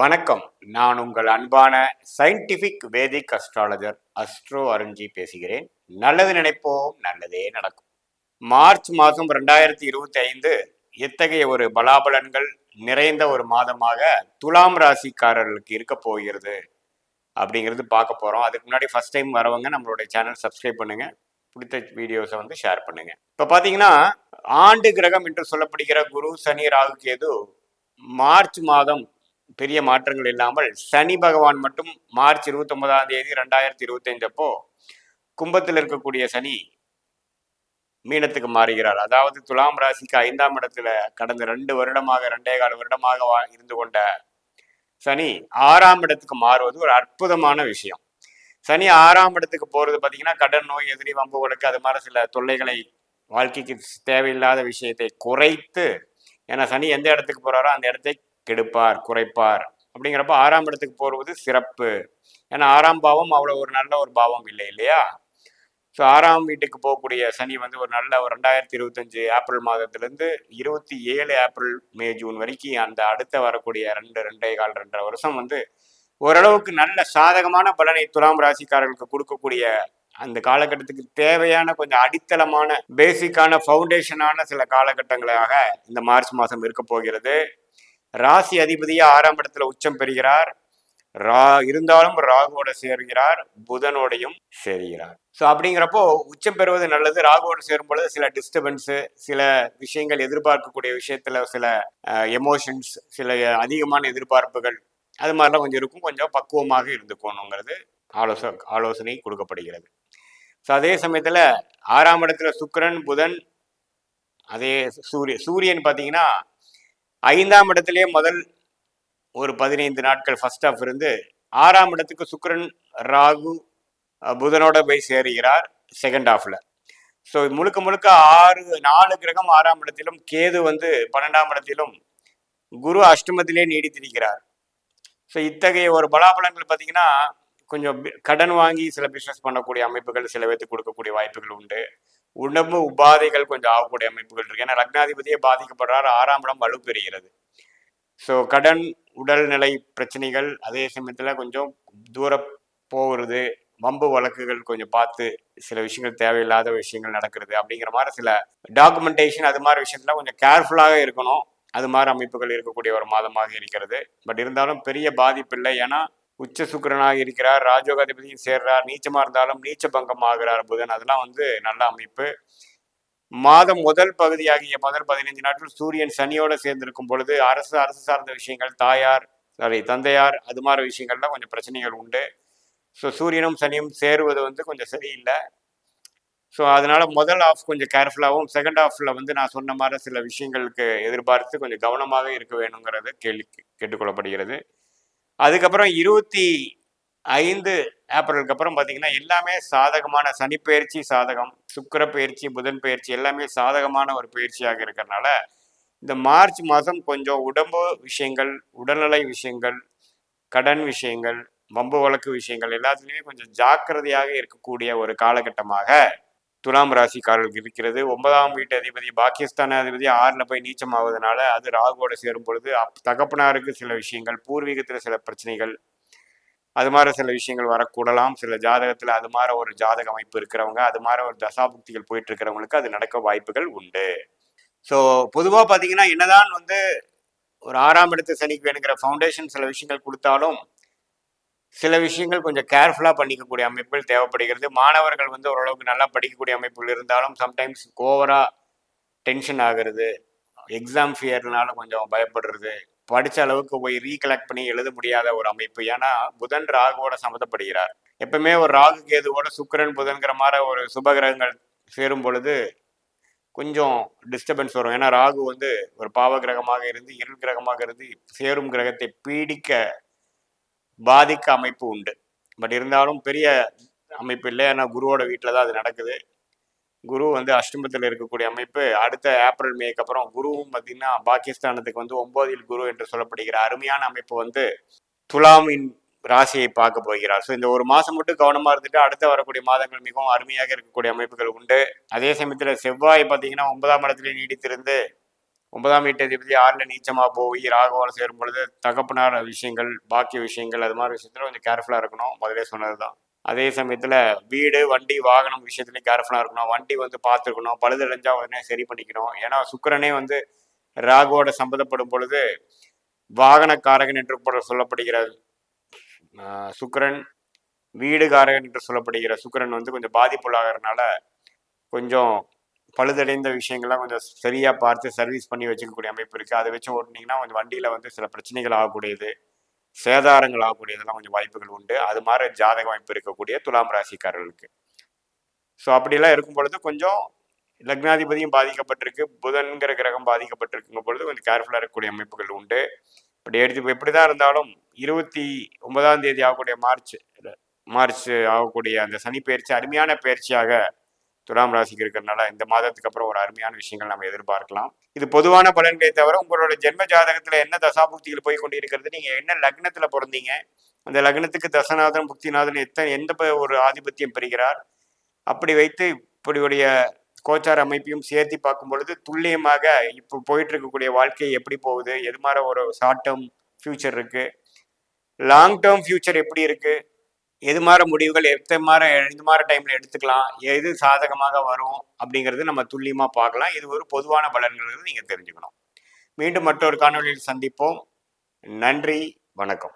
வணக்கம். நான் உங்கள் அன்பான சயின்டிபிக் வேதிக் அஸ்ட்ராலஜர் அஸ்ட்ரோ அருண்ஜி பேசுகிறேன். நல்லது நினைப்போம், நல்லதே நடக்கும். மார்ச் மாதம் 2025 எத்தகைய ஒரு பலாபலன்கள் நிறைந்த ஒரு மாதமாக துலாம் ராசிக்காரர்களுக்கு இருக்க போகிறது அப்படிங்கிறது பார்க்க போகிறோம். அதுக்கு முன்னாடி ஃபர்ஸ்ட் டைம் வரவங்க நம்மளுடைய சேனல் சப்ஸ்கிரைப் பண்ணுங்க, பிடித்த வீடியோஸை வந்து ஷேர் பண்ணுங்க. இப்போ பார்த்தீங்கன்னா ஆண்டு கிரகம் என்று சொல்லப்படுகிற குரு, சனி, ராகு, கேது மார்ச் மாதம் பெரிய மாற்றங்கள் இல்லாமல் சனி பகவான் மட்டும் மார்ச் 29 2025 அப்போ கும்பத்தில் இருக்கக்கூடிய சனி மீனத்துக்கு மாறுகிறார். அதாவது துலாம் ராசிக்கு 5ஆம் இடத்துல கடந்த 2.25 வருடமாக இருந்து கொண்ட சனி 6ஆம் இடத்துக்கு மாறுவது ஒரு அற்புதமான விஷயம். சனி 6ஆம் இடத்துக்கு போறது பார்த்தீங்கன்னா கடன், நோய், எதிரி, வம்பு வழக்கு அது மாதிரி சில தொல்லைகளை, வாழ்க்கைக்கு தேவையில்லாத விஷயத்தை குறைத்து, ஏன்னா சனி எந்த இடத்துக்கு போறாரோ அந்த இடத்தை கெடுப்பார், குறைப்பார். அப்படிங்கிறப்ப 6ஆம் இடத்துக்கு போறது சிறப்பு. ஏன்னா 6ஆம் பாவம் அவ்வளோ ஒரு நல்ல ஒரு பாவம் இல்லை இல்லையா? ஸோ 6ஆம் வீட்டுக்கு போகக்கூடிய சனி வந்து ஒரு நல்ல ஒரு 2025 ஏப்ரல் மாதத்திலிருந்து 27 ஏப்ரல், மே, ஜூன் வரைக்கும் அந்த அடுத்த வரக்கூடிய 2.25 வருஷம் வந்து ஓரளவுக்கு நல்ல சாதகமான பலனை துலாம் ராசிக்காரர்களுக்கு கொடுக்கக்கூடிய அந்த காலகட்டத்துக்கு தேவையான கொஞ்சம் அடித்தளமான பேசிக்கான ஃபவுண்டேஷனான சில காலகட்டங்களாக இந்த மார்ச் மாதம் இருக்க போகிறது. ராசி அதிபதியா 6ஆம் இடத்துல உச்சம் பெறுகிறார். இருந்தாலும் ராகுவோட சேர்கிறார், புதனோடையும் சேர்கிறார். ஸோ அப்படிங்கிறப்போ உச்சம் பெறுவது நல்லது. ராகுவோடு சேரும் பொழுது சில டிஸ்டர்பன்ஸு, சில விஷயங்கள், எதிர்பார்க்கக்கூடிய விஷயத்துல சில எமோஷன்ஸ், சில அதிகமான எதிர்பார்ப்புகள் அது மாதிரிலாம் கொஞ்சம் இருக்கும். கொஞ்சம் பக்குவமாக இருந்துக்கணுங்கிறது ஆலோசனை கொடுக்கப்படுகிறது. ஸோ அதே சமயத்துல 6ஆம் இடத்துல சுக்கிரன், புதன், அதே சூரியன் பார்த்தீங்கன்னா 5ஆம் இடத்திலே முதல் ஒரு 15 நாட்கள் ஃபர்ஸ்ட் ஆஃப் இருந்து 6ஆம் இடத்துக்கு சுக்கிரன், ராகு, புதனோட போய் சேருகிறார் செகண்ட் ஹாஃப்ல. ஸோ முழுக்க முழுக்க 4 கிரகம் 6ஆம் இடத்திலும், கேது வந்து 12ஆம் இடத்திலும், குரு அஷ்டமத்திலே நீடித்திருக்கிறார். ஸோ இத்தகைய ஒரு பலாபலங்கள் பார்த்தீங்கன்னா கொஞ்சம் கடன் வாங்கி சில பிஸ்னஸ் பண்ணக்கூடிய அமைப்புகள் சில பேர்த்துக்கு கொடுக்கக்கூடிய வாய்ப்புகள் உண்டு. உடம்பு உபாதைகள் கொஞ்சம் ஆகக்கூடிய அமைப்புகள் இருக்கு. ஏன்னா லக்னாதிபதியே பாதிக்கப்படுறார், 6ஆம் இடம் வலுப்பெறுகிறது. ஸோ கடன், உடல்நிலை பிரச்சனைகள், அதே சமயத்தில் கொஞ்சம் தூரம் போகிறது, வம்பு வழக்குகள் கொஞ்சம் பார்த்து சில விஷயங்கள் தேவையில்லாத விஷயங்கள் நடக்கிறது அப்படிங்கிற மாதிரி சில டாக்குமெண்டேஷன் அது மாதிரி விஷயத்துல கொஞ்சம் கேர்ஃபுல்லாக இருக்கணும். அது மாதிரி அமைப்புகள் இருக்கக்கூடிய ஒரு மாதமாக இருக்கிறது. பட் இருந்தாலும் பெரிய பாதிப்பு இல்லை. ஏன்னா உச்ச சுக்கிரனாக இருக்கிறார், ராஜயோகாதிபதியும் சேர்றார், நீச்சமா இருந்தாலும் நீச்ச பங்கம் ஆகிறார் புதன். அதெல்லாம் வந்து நல்ல அமைப்பு. மாதம் முதல் பகுதியாகிய முதல் 15 நாட்கள் சூரியன் சனியோட சேர்ந்திருக்கும் பொழுது அரசு சார்ந்த விஷயங்கள், தந்தையார் அது மாதிரி விஷயங்கள்லாம் கொஞ்சம் பிரச்சனைகள் உண்டு. ஸோ சூரியனும் சனியும் சேருவது வந்து கொஞ்சம் சரியில்லை. ஸோ அதனால முதல் ஆஃப் கொஞ்சம் கேர்ஃபுல்லாகவும், செகண்ட் ஹாஃப்ல வந்து நான் சொன்ன மாதிரி சில விஷயங்களுக்கு எதிர்பார்த்து கொஞ்சம் கவனமாக இருக்க வேணுங்கிறது கேட்டுக்கொள்ளப்படுகிறது. அதுக்கப்புறம் 25 ஏப்ரலுக்கு அப்புறம் பார்த்தீங்கன்னா எல்லாமே சாதகமான, சனி பயிற்சி சாதகம், சுக்கிர பயிற்சி, புதன் பயிற்சி எல்லாமே சாதகமான ஒரு பயிற்சியாக இருக்கிறதுனால இந்த மார்ச் மாதம் கொஞ்சம் உடம்பு விஷயங்கள், உடல்நிலை விஷயங்கள், கடன் விஷயங்கள், வம்பு வழக்கு விஷயங்கள் எல்லாத்துலேயுமே கொஞ்சம் ஜாக்கிரதையாக இருக்கக்கூடிய ஒரு காலகட்டமாக துலாம் ராசிக்காரர்களுக்கு இருக்கிறது. 9ஆம் வீட்டு அதிபதி, பாகிஸ்தான் அதிபதி 6ல் போய் நீச்சம் ஆகுதுனால அது ராகுவோட சேரும் பொழுது தகப்பனாருக்கு சில விஷயங்கள், பூர்வீகத்தில் சில பிரச்சனைகள் அது மாதிரி சில விஷயங்கள் வரக்கூடலாம். சில ஜாதகத்தில் அது மாதிரி ஒரு ஜாதக அமைப்பு இருக்கிறவங்க, அது மாதிரி ஒரு தசாபுக்திகள் போயிட்டு இருக்கிறவங்களுக்கு அது நடக்க வாய்ப்புகள் உண்டு. ஸோ பொதுவாக பார்த்தீங்கன்னா என்னதான் வந்து ஒரு 6ஆம் இடத்து சனிக்கு வேணுங்கிற ஃபவுண்டேஷன் சில விஷயங்கள் கொடுத்தாலும் சில விஷயங்கள் கொஞ்சம் கேர்ஃபுல்லாக பண்ணிக்கக்கூடிய அமைப்புகள் தேவைப்படுகிறது. மாணவர்கள் வந்து ஓரளவுக்கு நல்லா படிக்கக்கூடிய அமைப்புகள் இருந்தாலும் சம்டைம்ஸ் ஓவராக டென்ஷன் ஆகிறது, எக்ஸாம் ஃபியர்னால கொஞ்சம் பயப்படுறது, படித்த அளவுக்கு போய் ரீகலெக்ட் பண்ணி எழுத முடியாத ஒரு அமைப்பு. ஏன்னா புதன் ராகுவோட சம்மந்தப்படுகிறார். எப்பவுமே ஒரு ராகு கேதுவோட சுக்கிரன் புதன்கிற மாதிரி ஒரு சுபகிரகங்கள் சேரும் பொழுது கொஞ்சம் டிஸ்டர்பன்ஸ் வரும். ஏன்னா ராகு வந்து ஒரு பாவ கிரகமாக இருந்து இருள் கிரகமாக இருந்து சேரும் கிரகத்தை பீடிக்க பாதிக்க அமைப்பு உண்டு. பட் இருந்தாலும் பெரிய அமைப்பு இல்லை. ஏன்னா குருவோட வீட்டில் தான் அது நடக்குது. குரு வந்து அஷ்டமத்தில் இருக்கக்கூடிய அமைப்பு. அடுத்த ஏப்ரல், மேக்கு அப்புறம் குருவும் பார்த்தீங்கன்னா பாகிஸ்தானத்துக்கு வந்து 9ல் குரு என்று சொல்லப்படுகிற அருமையான அமைப்பு வந்து துலாமின் ராசியை பார்க்க போகிறார். ஸோ இந்த ஒரு மாதம் மட்டும் கவனமாக இருந்துட்டு அடுத்த வரக்கூடிய மாதங்கள் மிகவும் அருமையாக இருக்கக்கூடிய அமைப்புகள் உண்டு. அதே சமயத்தில் செவ்வாய் பார்த்தீங்கன்னா 9ஆம் இடத்துல நீடித்திருந்து 9ஆம் வீட்டதிபதி 6ல் நீச்சமாக போய் ராகுவோட சேரும் பொழுது தகப்பனார் விஷயங்கள், பாக்கிய விஷயங்கள் அது மாதிரி விஷயத்தில் கொஞ்சம் கேர்ஃபுல்லாக இருக்கணும். முதலே சொன்னது தான். அதே சமயத்தில் வீடு, வண்டி, வாகனம் விஷயத்துலையும் கேர்ஃபுல்லாக இருக்கணும். வண்டி வந்து பார்த்துக்கணும், பழுதடைஞ்சா உடனே சரி பண்ணிக்கணும். ஏன்னா சுக்கிரனே வந்து ராகுவோட சம்மந்தப்படும் பொழுது வாகனக்காரகன் என்று சொல்லப்படுகிற சுக்கிரன், வீடுகாரகன் என்று சொல்லப்படுகிற சுக்கிரன் வந்து கொஞ்சம் பாதிப்புள்ளாகிறதுனால கொஞ்சம் பழுதடைந்த விஷயங்கள்லாம் கொஞ்சம் சரியாக பார்த்து சர்வீஸ் பண்ணி வச்சுக்கக்கூடிய அமைப்பு இருக்குது. அதை வச்சு ஓட்டினீங்கன்னா கொஞ்சம் வண்டியில் வந்து சில பிரச்சனைகள் ஆகக்கூடியது, சேதாரங்கள் ஆகக்கூடியதெல்லாம் கொஞ்சம் வாய்ப்புகள் உண்டு. அது மாதிரி ஜாதக வாய்ப்பு இருக்கக்கூடிய துலாம் ராசிக்காரர்களுக்கு. ஸோ அப்படிலாம் இருக்கும் பொழுது கொஞ்சம் லக்னாதிபதியும் பாதிக்கப்பட்டிருக்கு, புதன்கிற கிரகம் பாதிக்கப்பட்டிருக்குங்க பொழுது கொஞ்சம் கேர்ஃபுல்லாக இருக்கக்கூடிய அமைப்புகள் உண்டு. இப்படி எடுத்து எப்படி தான் இருந்தாலும் 29ஆம் தேதி ஆகக்கூடிய மார்ச் ஆகக்கூடிய அந்த சனி பயிற்சி அருமையான பயிற்சியாக துலாம் ராசிக்கு இருக்கிறதுனால இந்த மாதத்துக்கு அப்புறம் ஒரு அருமையான விஷயங்கள் நம்ம எதிர்பார்க்கலாம். இது பொதுவான பலன்களை தவிர உங்களோட ஜென்ம ஜாதகத்துல என்ன தசாபுக்திகள் போய் கொண்டு இருக்கிறது, நீங்க என்ன லக்னத்துல பிறந்தீங்க, அந்த லக்னத்துக்கு தசநாதன் புக்திநாதன் எந்த ஒரு ஆதிபத்தியம் பெறுகிறார், அப்படி வைத்து இப்படியுடைய கோச்சார அமைப்பையும் சேர்த்து பார்க்கும் பொழுது துல்லியமாக இப்போ போயிட்டு இருக்கக்கூடிய வாழ்க்கை எப்படி போகுது, எது மாதிரி ஒரு ஷார்ட் டேர்ம் ஃபியூச்சர் இருக்கு, லாங் டேர்ம் ஃபியூச்சர் எப்படி இருக்கு, எது மாதிரி முடிவுகள் எந்த மாதிரி டைம்ல எடுத்துக்கலாம், எது சாதகமாக வரும் அப்படிங்கிறது நம்ம துல்லியமா பார்க்கலாம். இது ஒரு பொதுவான பலன்கள் நீங்க தெரிஞ்சுக்கணும். மீண்டும் மற்றொரு காணொலியில் சந்திப்போம். நன்றி, வணக்கம்.